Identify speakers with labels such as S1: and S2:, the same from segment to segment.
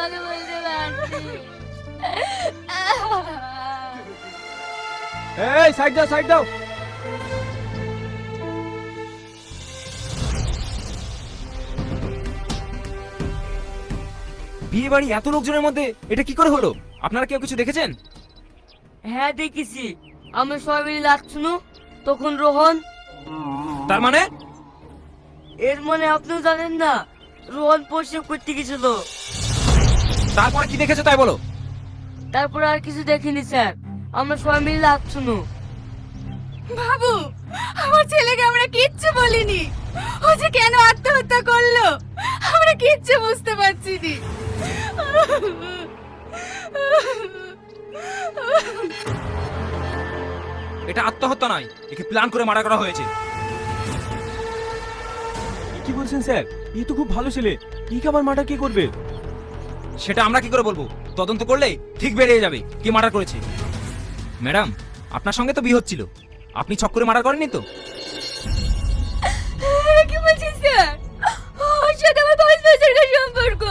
S1: আমাকে বলতে পারছি।
S2: এই সাইড দাও, সাইড দাও। বিয়ে বাড়ি এত লোকজনের মধ্যে এটা কি করে হলো? আপনারা কেউ কিছু দেখেছেন?
S1: হ্যাঁ দেখেছি, আমরা সবাই মিলে যাচ্ছিনু, তখন রোহন।
S2: তার মানে
S1: এর মানে আপনিও জানেন না, রোহন প্রসব করতে গেছিল।
S2: তারপর কি দেখেছো তাই বলো।
S1: তারপর আর কিছু দেখিনি স্যার, আমরা সবাই মিলে যাচ্ছিনু।
S3: বাবু, আমার ছেলেকে আমরা কিচ্ছু বলিনি। ও যে কেন আত্মহত্যা করলো আমরা কিচ্ছু বুঝতে পারছি না।
S2: এটা আত্মহত্যা নয়, একে প্ল্যান করে মারা করা হয়েছে। কি বলছেন স্যার? এই তো খুব ভালো ছেলে, এই আবার মার্ডার কি করবে? সেটা আমরা কি করে বলবো? তদন্ত করলে ঠিক বেরিয়ে যাবে কে মার্ডার করেছে। ম্যাডাম, আপনার সঙ্গে তো বিয়ে হচ্ছিল, আপনি ছক করে মার্ডার করেননি তো?
S3: কি বলছিস স্যার? ওর সাথে আমার 5 বছরের সম্পর্ক,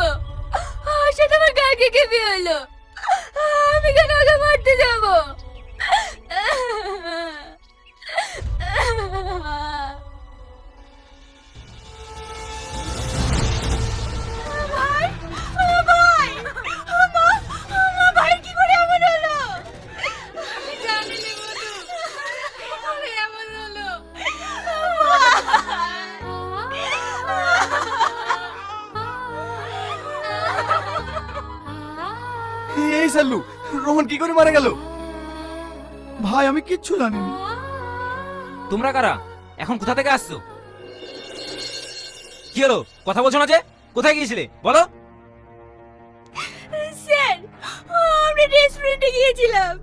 S3: ওর সাথে আমার কাকে কে বিয়ে হলো? আমি কেন ওকে মারতে যাব? ভাই, ভাই, ভাই কি করে এমন হলো? আমি জানি না বন্ধু, কিভাবে এমন হলো।
S4: এই সাল্লু, রোহন কি করে মারা গেল? ভাই আমি কিচ্ছু জানি না।
S2: তোমরা কারা? এখন কোথা থেকে আসছো? কি হলো, কথা বলছো না যে? কোথায় গিয়েছিলে বলো?
S3: স্যার, আমরা রেস্টুরেন্টে গিয়েছিলাম।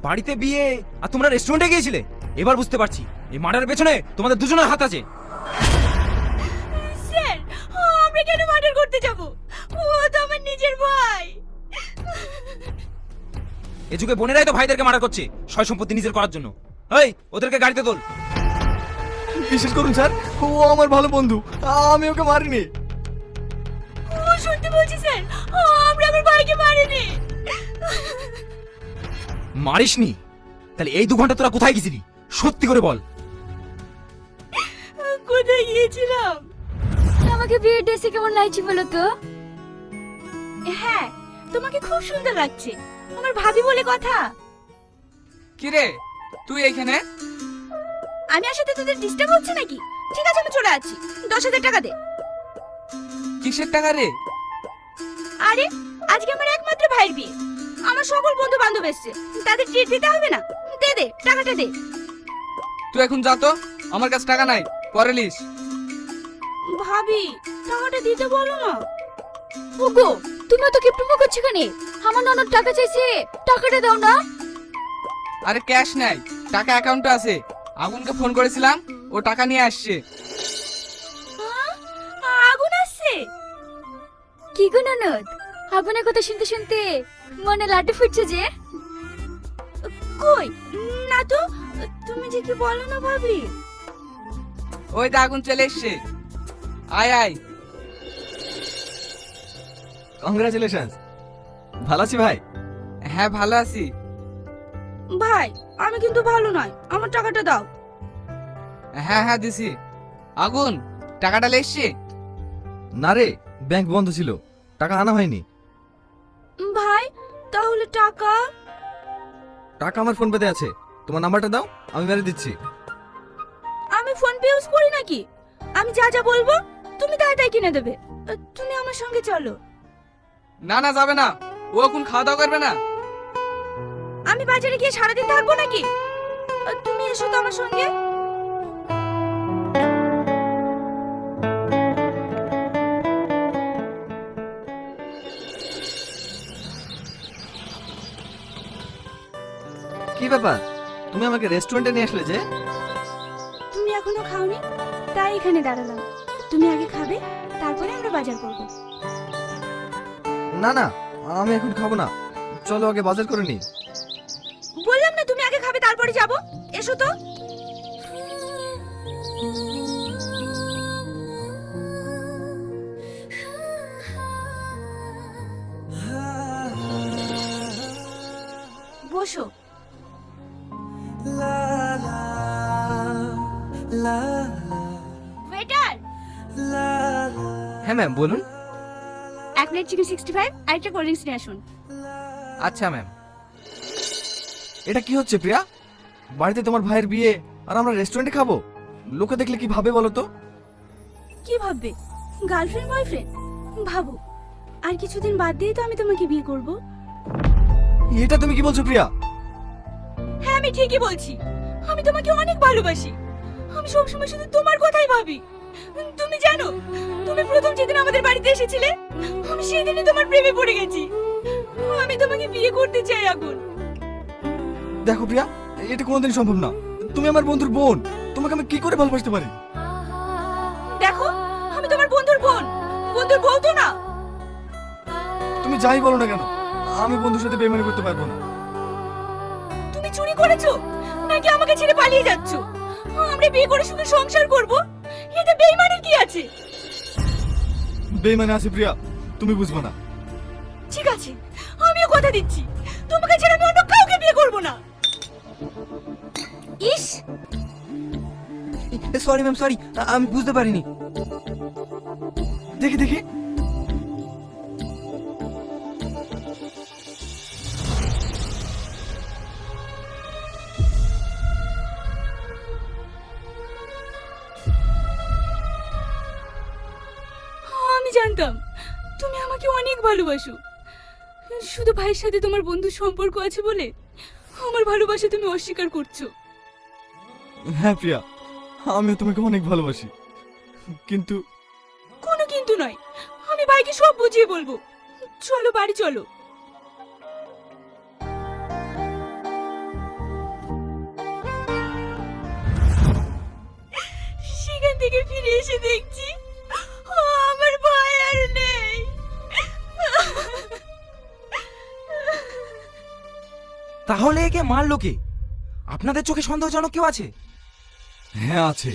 S2: বাড়িতে বিয়ে আর তোমরা রেস্টুরেন্টে গিয়েছিলে? এবার বুঝতে পারছি এই মার্ডারের পেছনে তোমাদের দুজনের হাত আছে।
S3: স্যার, আমরা কেন মার্ডার করতে যাব? ও তো আমার নিজের ভাই।
S2: এ যুগে বোনেরাই তো ভাইদেরকে মার্ডার করছে সয় সম্পত্তি নিজের করার জন্য। এই ওদেরকে গাড়িতে তোল।
S4: বিশ্বাস করুন স্যার, ও আমার ভালো বন্ধু, আমি ওকে মারিনি।
S3: ও সত্যি বলছি স্যার, আমরা আমার ভাইকে মারিনি।
S2: মারিসনি? তাহলে এই 2 ঘন্টা তোরা কোথায় গেছিলি? সত্যি করে বল।
S3: কোথায় গিয়েছিলাম?
S5: আমাকে বিয়ের ড্রেসে কেমন লাগছে বলো তো?
S3: হ্যাঁ, তোমাকে খুব সুন্দর লাগছে। আমার ভাবি বলে কথা।
S6: কি রে তুই এইখানে?
S3: আমি আসলে তোদের ডিস্টার্ব হচ্ছে নাকি? ঠিক আছে, আমি চলে আছি। 10,000 টাকা দে।
S6: কিসের টাকা রে?
S3: আরে আজকে আমার একমাত্র ভাইয়ের বিয়ে, আমার সকল বন্ধু বান্ধব এসেছে, তাদের ট্রিট দিতে হবে না? দে দে, টাকাটা দে।
S6: তুই এখন যা তো, আমার কাছে টাকা নাই, পরে লিস।
S3: ভাবি, টাকাটা দিতে বলো না।
S5: ওগো, তুমি তো কিপটুপো করছো কেন? আমার ননদ টাকা চাইছে, টাকাটা দাও না।
S6: আরে ক্যাশ নাই, টাকা অ্যাকাউন্টে আছে। আগুনকে ফোন করেছিলাম, ও টাকা নিয়ে আসছে।
S3: হ্যাঁ? আগুন আসছে?
S5: কি গো ননদ, আগুনের কথা শুনতে শুনতে মনে লাড্ডু ফুটছে যে?
S3: কই না তো, তুমি যে কি বলো না ভাবি।
S6: ওই তো আগুন চলে এসছে, আয় আয়।
S4: কংগ্রাচুলেশনস। ভালো আছি ভাই।
S6: হ্যাঁ ভালো আছি।
S3: ভাই, আমি কিন্তু ভালো নয়, আমার টাকাটা দাও।
S6: হ্যাঁ হ্যাঁ দিছি। আগুন টাকাটা লেসছে?
S4: না রে, ব্যাংক বন্ধ ছিল, টাকা আনা হয়নি।
S3: ভাই, তাহলে টাকা?
S4: টাকা আমার ফোন পেতে আছে, তোমার নাম্বারটা দাও, আমি মেরে দিচ্ছি।
S3: আমি ফোন পে ইউজ করি নাকি? আমি যা যা বলবো তুমি তাই তাই কিনে দেবে। তুমি আমার সঙ্গে চলো।
S6: না না যাবে না, ও এখন খাওয়া দাওয়া করবে না।
S3: আমি বাজারে গিয়ে সারাদিন থাকবো নাকি? তুমি এসো তো আমার সঙ্গে।
S4: কি ব্যাপার, তুমি আমাকে রেস্টুরেন্টে নিয়ে আসলে যে?
S3: তুমি এখনো খাওনি, তাই এখানে দাঁড়ালাম। তুমি আগে খাবে, তারপরে আমরা বাজার করব।
S4: না না, আমি এখন খাবো না, চলো আগে বাজার করে নিই।
S3: বললাম না তুমি আগে খাবে তারপরে যাব। এসো তো।
S5: বসো। ওয়েটার,
S6: হ্যাঁ ম্যাম বলুন।
S5: 1 প্লেট চিকেন 65 আর একটা কোল্ড ড্রিঙ্কস নিয়ে আসুন।
S6: আচ্ছা ম্যাম।
S4: এটা কি হচ্ছে প্রিয়া? বাড়িতে তোমার ভাইয়ের বিয়ে আর আমরা রেস্টুরেন্টে খাবো? লোকে দেখলে কি ভাবে বলো তো?
S5: কি ভাববে? গার্লফ্রেন্ড বয়ফ্রেন্ড ভাবো। আর কিছুদিন বাদ দিয়ে তো আমি তোমাকে বিয়ে করব।
S4: এটা তুমি কি বলছো প্রিয়া?
S3: হ্যাঁ আমি ঠিকই বলছি, আমি তোমাকে অনেক ভালোবাসি। আমি সবসময় শুধু তোমার কথাই ভাবি। তুমি জানো, তুমি প্রথম যেদিন আমাদের বাড়িতে এসেছিলে, আমি সেই দিনই তোমার প্রেমে পড়ে গেছি। আমি তোমাকে বিয়ে করতে চাই এখন।
S4: দেখো প্রিয়া, এটা কোনোদিন সম্ভব না। তুমি আমার বন্ধুর বোন, তোমাকে আমি কি করে ভালোবাসতে পারি?
S3: দেখো, আমি তোমার বন্ধুর বোন, বন্ধুর বউ তো না।
S4: তুমি যাই বলো না কেন, আমি বন্ধুর সাথে বেইমানি করতে পারবো না।
S3: তুমি চুরি করেছো নাকি আমাকে ছেড়ে পালিয়ে যাচ্ছো? আমরা বিয়ে করে সুখে সংসার করব, এতে বেইমানের কি আছে?
S4: বেইমানি আছে প্রিয়া, তুমি বুঝবে না।
S3: ঠিক আছে, আমিও কথা দিচ্ছি, তোমাকে ছেড়ে আমি অন্য কাউকে বিয়ে করব না।
S5: ইস,
S6: সরি ম্যাম, সরি, আমি বুঝতে পারিনি।
S4: দেখি দেখি।
S3: আমি জানতাম তুমি আমাকে অনেক ভালোবাসো। শুধু ভাইয়ের সাথে তোমার বন্ধুর সম্পর্ক আছে বলে আমার ভালোবাসা তুমি অস্বীকার করছো।
S4: হ্যাঁ প্রিয়া, আমিও তোমাকে অনেক ভালোবাসি, কিন্তু
S3: কোনো কিন্তু নয়, আমি ভাইকে সব বুঝিয়ে বলবো। চলো বাড়ি চলো। সেখান থেকে ফিরে এসে দেখছি আমার ভাই আর নেই।
S2: তাহলে একে মারলো কে? আপনাদের চোখে সন্দেহজনক কেউ আছে?
S4: হ্যাঁ আছে।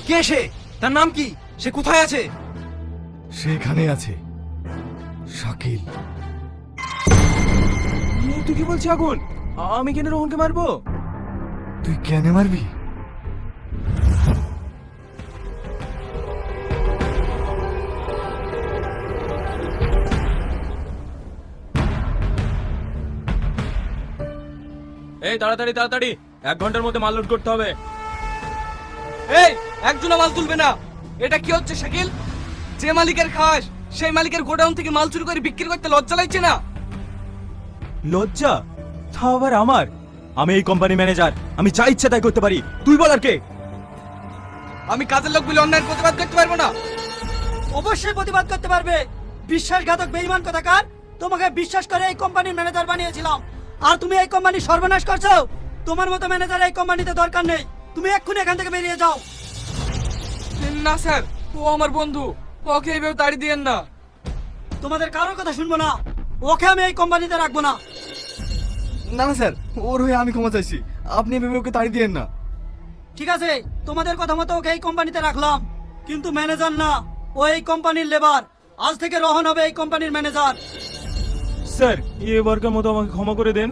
S2: কে সে? তার নাম কি? সে কোথায় আছে?
S4: সেখানে আছে, শাকিল।
S2: তুই কি বলছিস আগুন? আমি কেন রোহনকে মারবো?
S4: তুই কেন মারবি?
S7: এই তাড়াতাড়ি তাড়াতাড়ি, 1 ঘন্টার মধ্যে মাল লোড করতে হবে।
S6: এই একজনও মাল তুলবে না। এটা কি হচ্ছে শাকিল? যে মালিকের খাস সেই মালিকের গোডাউন থেকে মাল চুরি করে বিক্রি করতে লজ্জা লাগছে না?
S7: লজ্জা? তাও আবার আমার? আমি এই কোম্পানি ম্যানেজার, আমি যা ইচ্ছা তাই করতে পারি। তুই বল আর কে?
S6: আমি কাজের লোক বলে অন্যায় প্রতিবাদ করতে পারবো না?
S8: অবশ্যই প্রতিবাদ করতে পারবে। বিশ্বাসঘাতক বেঈমান কোথাকার, তোমাকে বিশ্বাস করে এই কোম্পানির ম্যানেজার বানিয়েছিলাম, আর তুমি এই কোম্পানির সর্বনাশ করছো। তোমার মতো ম্যানেজার এই কোম্পানিতে দরকার নেই। তুমি এক্ষুনি এখান থেকে বেরিয়ে যাও।
S6: না স্যার, ও আমার বন্ধু, ওকে এইভাবে তাড়িয়ে দিয়েন না।
S8: তোমাদের কারোর কথা শুনবো না। ওকে আমি এই কোম্পানিতে রাখবো না।
S4: না না স্যার, ওর হয়ে আমি ক্ষমা চাইছি, আপনি এভাবে ওকে তাড়িয়ে দিয়েন না।
S8: ঠিক আছে, তোমাদের কথা মতো ওকে এই কোম্পানিতে রাখলাম, কিন্তু ম্যানেজার না, ও এই কোম্পানির লেবার। আজ থেকে রোহন হবে এই কোম্পানির ম্যানেজার।
S7: স্যার, এবারকার মতো আমাকে ক্ষমা করে দেন।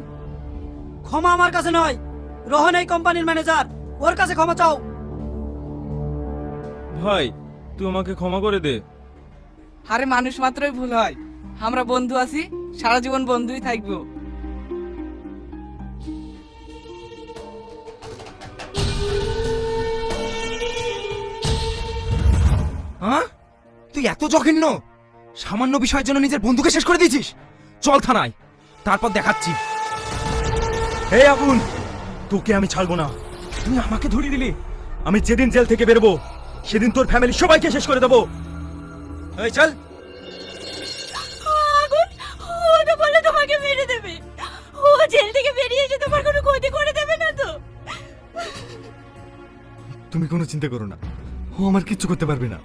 S8: ক্ষমা আমার কাছে নয়, রোহন এই কোম্পানির ম্যানেজার, ওর কাছে ক্ষমা চাও।
S7: ভাই, তুই আমাকে ক্ষমা করে দে।
S6: আরে মানুষ মাত্রই ভুল হয়। আমরা বন্ধু আছি, সারা জীবন বন্ধুই থাকবো।
S2: হ্যাঁ? তুই এত জঘন্য? সামান্য বিষয়ের জন্য নিজের বন্ধুকে শেষ করে দিয়েছিস? চল থানায়, তারপর দেখাচ্ছি।
S7: এই আগুন, তোকে আমি ছাড়বো না। তুই আমাকে ধরিয়ে দিলি, আমি যেদিন জেল থেকে বেরোবো সেদিন তোর ফ্যামিলি সবাইকে শেষ করে দেবো। এই চল।
S3: আগুন, ও তো বলে তোমাকে মেরে দেবে। ও জেল থেকে বেরিয়ে এসে তোমার কোনো ক্ষতি করে দেবে না তো?
S4: তুমি কোনো চিন্তা করো না, ও আমার কিচ্ছু করতে পারবে না।